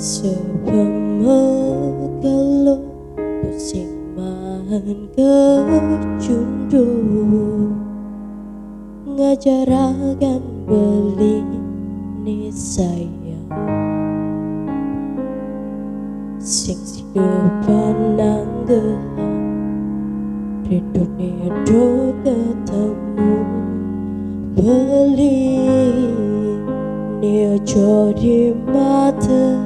Sebemegelo pusing mahan kecundu ngajarakan beli ni sayang sing depan nanggehan rindunya do ketemu beli ni ojo di mata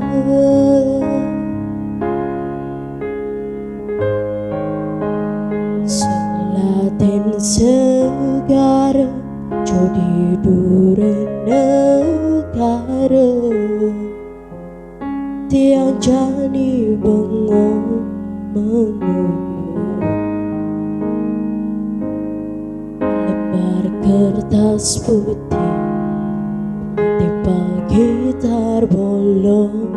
selatin segara jodi dure negara tiang jani bengong mengungu lebar kertas putih tiba gitar bolong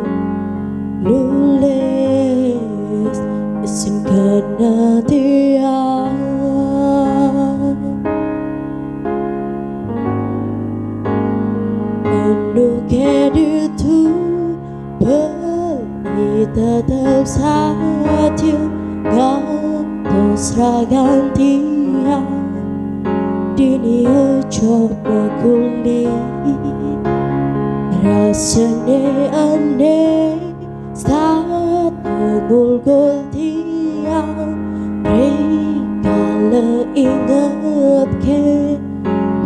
nulis isin kena tiang menukar itu beli tetap saja gantung seragam tiang dini coba kulit rasanya aneh saat ngulgul tiang kalau ingat ke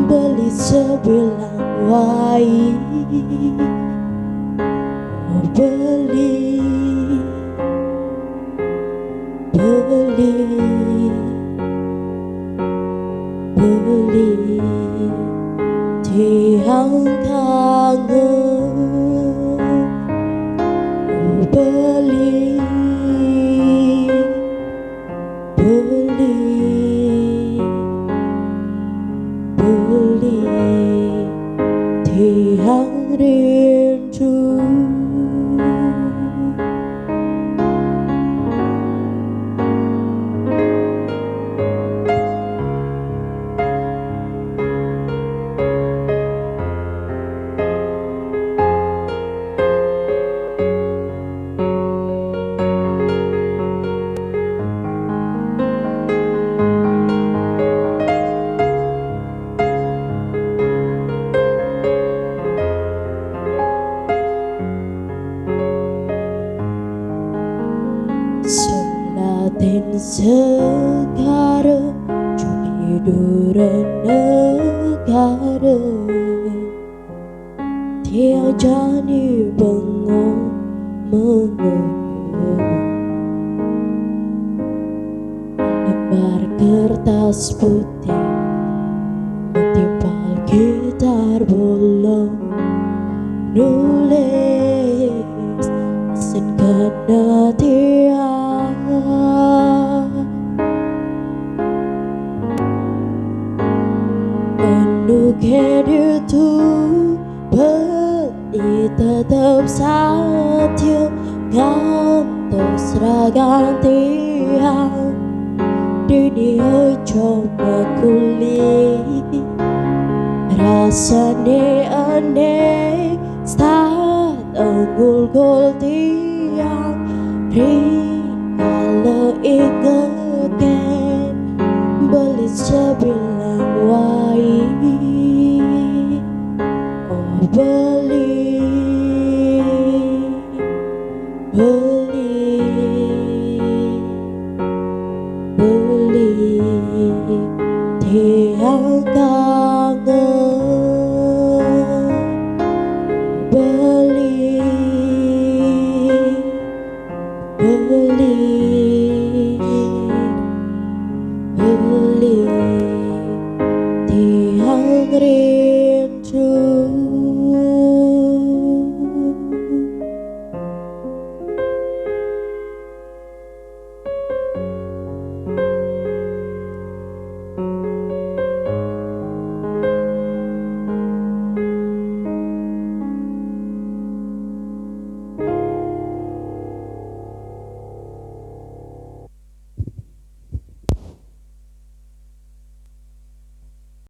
beli sebilang wai beli tiang kangen beli tiang rindu. Selatin segara juli dura negara tiang jani bengong mengungu lebar kertas putih metimpal gitar bolong nulis isin kena tiang menukar itu beli tetap saja gantung seragam tiang dini coba kulit rasanya aneh saat ngulgul tiang kalau ingat kan beli sebilang wai beli tiang